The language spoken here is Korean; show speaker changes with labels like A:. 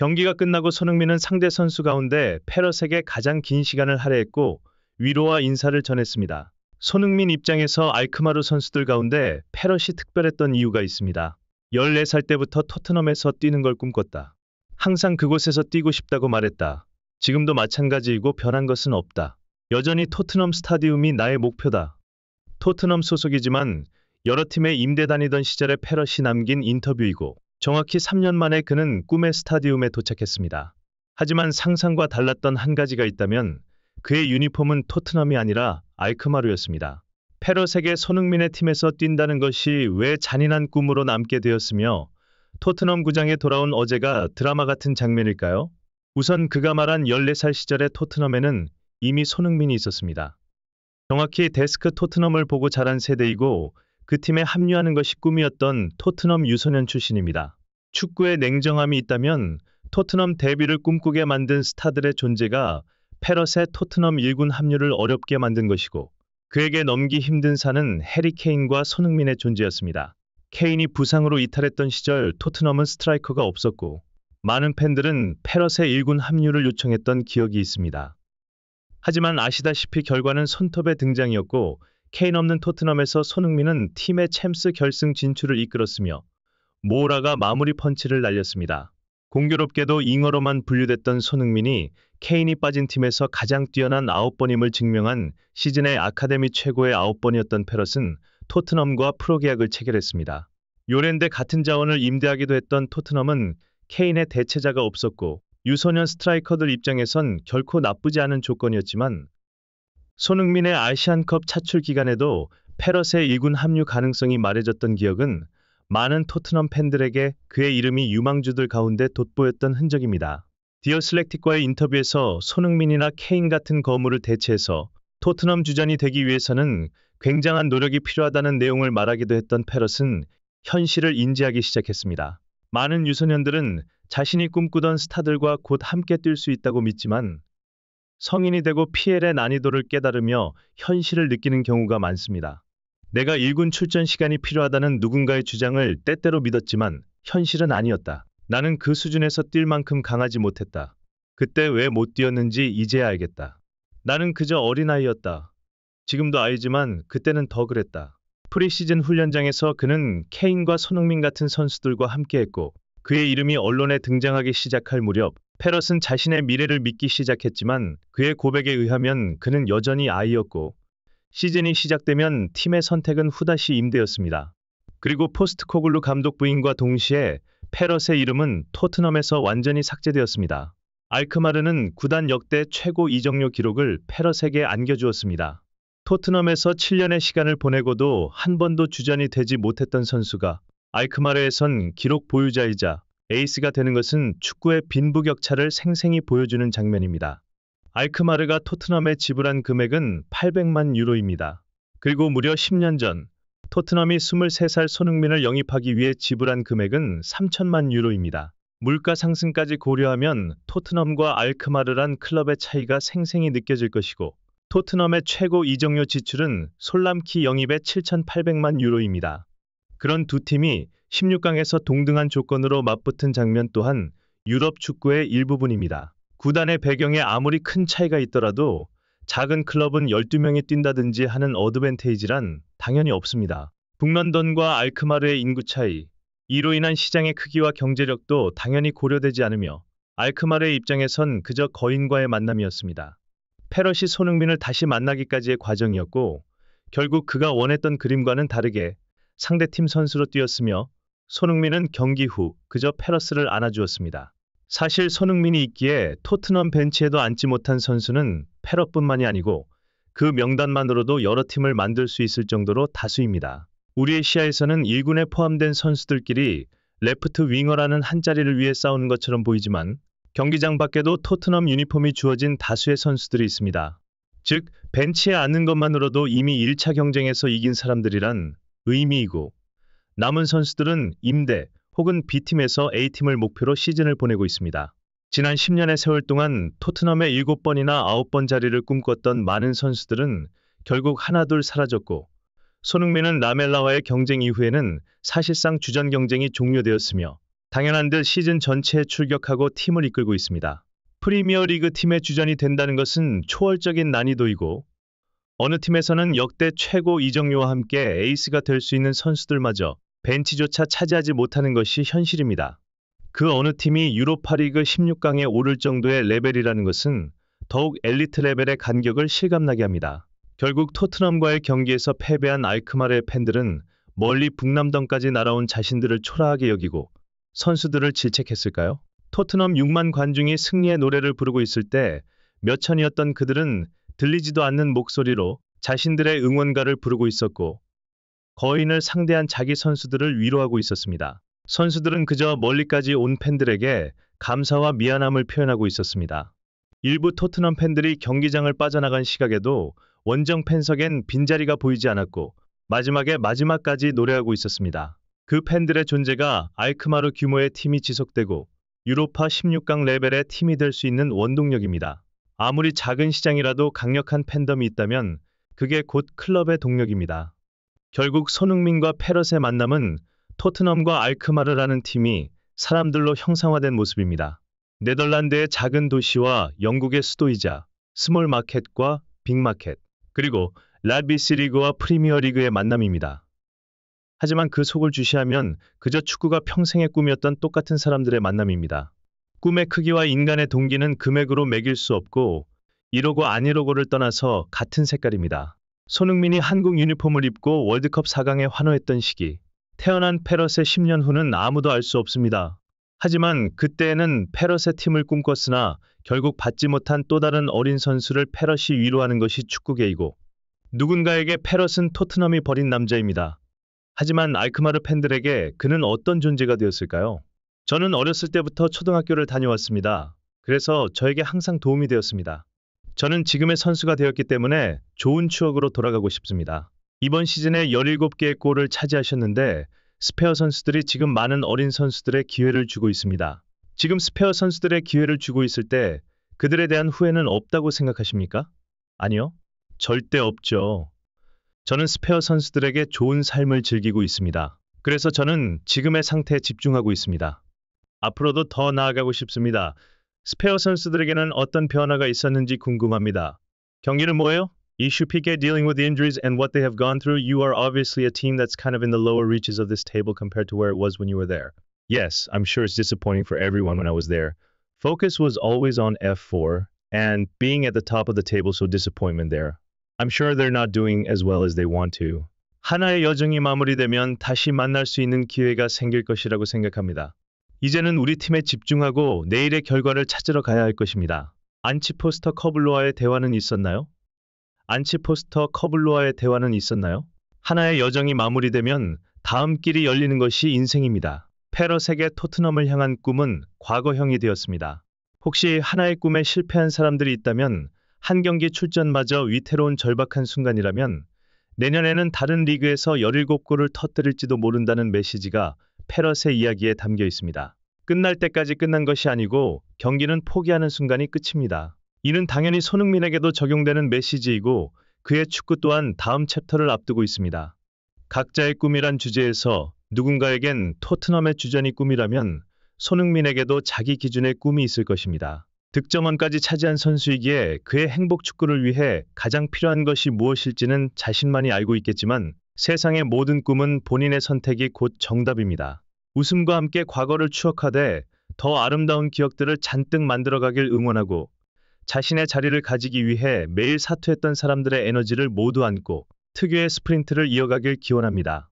A: 경기가 끝나고 손흥민은 상대 선수 가운데 페럿에게 가장 긴 시간을 할애했고 위로와 인사를 전했습니다. 손흥민 입장에서 알크마르 선수들 가운데 페럿이 특별했던 이유가 있습니다. 14살 때부터 토트넘에서 뛰는 걸 꿈꿨다. 항상 그곳에서 뛰고 싶다고 말했다. 지금도 마찬가지이고 변한 것은 없다. 여전히 토트넘 스타디움이 나의 목표다. 토트넘 소속이지만 여러 팀에 임대 다니던 시절의 페럿이 남긴 인터뷰이고 정확히 3년 만에 그는 꿈의 스타디움에 도착했습니다. 하지만 상상과 달랐던 한 가지가 있다면 그의 유니폼은 토트넘이 아니라 알크마르였습니다. 페럿에게 손흥민의 팀에서 뛴다는 것이 왜 잔인한 꿈으로 남게 되었으며 토트넘 구장에 돌아온 어제가 드라마 같은 장면일까요? 우선 그가 말한 14살 시절의 토트넘에는 이미 손흥민이 있었습니다. 정확히 데스크 토트넘을 보고 자란 세대이고 그 팀에 합류하는 것이 꿈이었던 토트넘 유소년 출신입니다. 축구에 냉정함이 있다면 토트넘 데뷔를 꿈꾸게 만든 스타들의 존재가 페럿의 토트넘 1군 합류를 어렵게 만든 것이고 그에게 넘기 힘든 산은 해리 케인과 손흥민의 존재였습니다. 케인이 부상으로 이탈했던 시절 토트넘은 스트라이커가 없었고 많은 팬들은 페럿의 1군 합류를 요청했던 기억이 있습니다. 하지만 아시다시피 결과는 손톱의 등장이었고 케인 없는 토트넘에서 손흥민은 팀의 챔스 결승 진출을 이끌었으며 모우라가 마무리 펀치를 날렸습니다. 공교롭게도 잉어로만 분류됐던 손흥민이 케인이 빠진 팀에서 가장 뛰어난 9번임을 증명한 시즌의 아카데미 최고의 9번이었던 페럿은 토트넘과 프로계약을 체결했습니다. 요랜데 같은 자원을 임대하기도 했던 토트넘은 케인의 대체자가 없었고 유소년 스트라이커들 입장에선 결코 나쁘지 않은 조건이었지만 손흥민의 아시안컵 차출 기간에도 페럿의 1군 합류 가능성이 말해졌던 기억은 많은 토트넘 팬들에게 그의 이름이 유망주들 가운데 돋보였던 흔적입니다. 디어슬렉틱과의 인터뷰에서 손흥민이나 케인 같은 거물을 대체해서 토트넘 주전이 되기 위해서는 굉장한 노력이 필요하다는 내용을 말하기도 했던 페럿은 현실을 인지하기 시작했습니다. 많은 유소년들은 자신이 꿈꾸던 스타들과 곧 함께 뛸 수 있다고 믿지만 성인이 되고 PL의 난이도를 깨달으며 현실을 느끼는 경우가 많습니다. 내가 1군 출전 시간이 필요하다는 누군가의 주장을 때때로 믿었지만 현실은 아니었다. 나는 그 수준에서 뛸 만큼 강하지 못했다. 그때 왜 못 뛰었는지 이제야 알겠다. 나는 그저 어린아이였다. 지금도 아이지만 그때는 더 그랬다. 프리시즌 훈련장에서 그는 케인과 손흥민 같은 선수들과 함께했고 그의 이름이 언론에 등장하기 시작할 무렵 페럿은 자신의 미래를 믿기 시작했지만 그의 고백에 의하면 그는 여전히 아이였고 시즌이 시작되면 팀의 선택은 후다시 임대였습니다. 그리고 포스트코글루 감독 부임과 동시에 페럿의 이름은 토트넘에서 완전히 삭제되었습니다. 알크마르는 구단 역대 최고 이적료 기록을 페럿에게 안겨주었습니다. 토트넘에서 7년의 시간을 보내고도 한 번도 주전이 되지 못했던 선수가 알크마르에선 기록 보유자이자 에이스가 되는 것은 축구의 빈부격차를 생생히 보여주는 장면입니다. 알크마르가 토트넘에 지불한 금액은 800만 유로입니다. 그리고 무려 10년 전 토트넘이 23살 손흥민을 영입하기 위해 지불한 금액은 3천만 유로입니다. 물가 상승까지 고려하면 토트넘과 알크마르란 클럽의 차이가 생생히 느껴질 것이고 토트넘의 최고 이적료 지출은 솔람키 영입의 7,800만 유로입니다. 그런 두 팀이 16강에서 동등한 조건으로 맞붙은 장면 또한 유럽 축구의 일부분입니다. 구단의 배경에 아무리 큰 차이가 있더라도 작은 클럽은 12명이 뛴다든지 하는 어드밴테이지란 당연히 없습니다. 북런던과 알크마르의 인구 차이, 이로 인한 시장의 크기와 경제력도 당연히 고려되지 않으며 알크마르의 입장에선 그저 거인과의 만남이었습니다. 페럿이 손흥민을 다시 만나기까지의 과정이었고 결국 그가 원했던 그림과는 다르게 상대팀 선수로 뛰었으며 손흥민은 경기 후 그저 페럿을 안아주었습니다. 사실 손흥민이 있기에 토트넘 벤치에도 앉지 못한 선수는 페럿뿐만이 아니고 그 명단만으로도 여러 팀을 만들 수 있을 정도로 다수입니다. 우리의 시야에서는 1군에 포함된 선수들끼리 레프트 윙어라는 한 자리를 위해 싸우는 것처럼 보이지만 경기장 밖에도 토트넘 유니폼이 주어진 다수의 선수들이 있습니다. 즉, 벤치에 앉는 것만으로도 이미 1차 경쟁에서 이긴 사람들이란 의미이고 남은 선수들은 임대 혹은 B팀에서 A팀을 목표로 시즌을 보내고 있습니다. 지난 10년의 세월 동안 토트넘의 7번이나 9번 자리를 꿈꿨던 많은 선수들은 결국 하나둘 사라졌고 손흥민은 라멜라와의 경쟁 이후에는 사실상 주전 경쟁이 종료되었으며 당연한 듯 시즌 전체에 출격하고 팀을 이끌고 있습니다. 프리미어리그 팀의 주전이 된다는 것은 초월적인 난이도이고 어느 팀에서는 역대 최고 이적료와 함께 에이스가 될 수 있는 선수들마저 벤치조차 차지하지 못하는 것이 현실입니다. 그 어느 팀이 유로파리그 16강에 오를 정도의 레벨이라는 것은 더욱 엘리트 레벨의 간격을 실감나게 합니다. 결국 토트넘과의 경기에서 패배한 알크마르의 팬들은 멀리 북남동까지 날아온 자신들을 초라하게 여기고 선수들을 질책했을까요? 토트넘 6만 관중이 승리의 노래를 부르고 있을 때 몇천이었던 그들은 들리지도 않는 목소리로 자신들의 응원가를 부르고 있었고 거인을 상대한 자기 선수들을 위로하고 있었습니다. 선수들은 그저 멀리까지 온 팬들에게 감사와 미안함을 표현하고 있었습니다. 일부 토트넘 팬들이 경기장을 빠져나간 시각에도 원정 팬석엔 빈자리가 보이지 않았고 마지막까지 노래하고 있었습니다. 그 팬들의 존재가 알크마르 규모의 팀이 지속되고 유로파 16강 레벨의 팀이 될 수 있는 원동력입니다. 아무리 작은 시장이라도 강력한 팬덤이 있다면 그게 곧 클럽의 동력입니다. 결국 손흥민과 페럿의 만남은 토트넘과 알크마르라는 팀이 사람들로 형상화된 모습입니다. 네덜란드의 작은 도시와 영국의 수도이자 스몰 마켓과 빅마켓, 그리고 라비시 리그와 프리미어 리그의 만남입니다. 하지만 그 속을 주시하면 그저 축구가 평생의 꿈이었던 똑같은 사람들의 만남입니다. 꿈의 크기와 인간의 동기는 금액으로 매길 수 없고 1호고 안 1호고를 떠나서 같은 색깔입니다. 손흥민이 한국 유니폼을 입고 월드컵 4강에 환호했던 시기, 태어난 페럿의 10년 후는 아무도 알 수 없습니다. 하지만 그때에는 페럿의 팀을 꿈꿨으나 결국 받지 못한 또 다른 어린 선수를 페럿이 위로하는 것이 축구계이고 누군가에게 페럿은 토트넘이 버린 남자입니다. 하지만 알크마르 팬들에게 그는 어떤 존재가 되었을까요? 저는 어렸을 때부터 초등학교를 다녀왔습니다. 그래서 저에게 항상 도움이 되었습니다. 저는 지금의 선수가 되었기 때문에 좋은 추억으로 돌아가고 싶습니다. 이번 시즌에 17개의 골을 차지하셨는데 스페어 선수들이 지금 많은 어린 선수들의 기회를 주고 있습니다. 지금 스페어 선수들의 기회를 주고 있을 때 그들에 대한 후회는 없다고 생각하십니까? 아니요. 절대 없죠. 저는 스페어 선수들에게 좋은 삶을 즐기고 있습니다. 그래서 저는 지금의 상태에 집중하고 있습니다. 앞으로도 더 나아가고 싶습니다. 스페어 선수들에게는 어떤 변화가 있었는지 궁금합니다. 경기는 뭐예요? Issue Piqué dealing with the injuries and what they have gone through. You are obviously a team that's kind of in the lower reaches of this table compared to where it was when you were there. Yes, I'm sure it's disappointing for everyone when I was there. Focus was always on F4 and being at the top of the table, so disappointment there. I'm sure they're not doing as well as they want to. 하나의 여정이 마무리되면 다시 만날 수 있는 기회가 생길 것이라고 생각합니다. 이제는 우리 팀에 집중하고 내일의 결과를 찾으러 가야 할 것입니다. 안치 포스터 커블로와의 대화는 있었나요? 안치 포스터 커블로와의 대화는 있었나요? 하나의 여정이 마무리되면 다음 길이 열리는 것이 인생입니다. 페럿에게 토트넘을 향한 꿈은 과거형이 되었습니다. 혹시 하나의 꿈에 실패한 사람들이 있다면 한 경기 출전마저 위태로운 절박한 순간이라면 내년에는 다른 리그에서 17골을 터뜨릴지도 모른다는 메시지가 페럿의 이야기에 담겨 있습니다. 끝날 때까지 끝난 것이 아니고 경기는 포기하는 순간이 끝입니다. 이는 당연히 손흥민에게도 적용되는 메시지이고 그의 축구 또한 다음 챕터를 앞두고 있습니다. 각자의 꿈이란 주제에서 누군가에겐 토트넘의 주전이 꿈이라면 손흥민에게도 자기 기준의 꿈이 있을 것입니다. 득점원까지 차지한 선수이기에 그의 행복 축구를 위해 가장 필요한 것이 무엇일지는 자신만이 알고 있겠지만 세상의 모든 꿈은 본인의 선택이 곧 정답입니다. 웃음과 함께 과거를 추억하되 더 아름다운 기억들을 잔뜩 만들어가길 응원하고 자신의 자리를 가지기 위해 매일 사투했던 사람들의 에너지를 모두 안고 특유의 스프린트를 이어가길 기원합니다.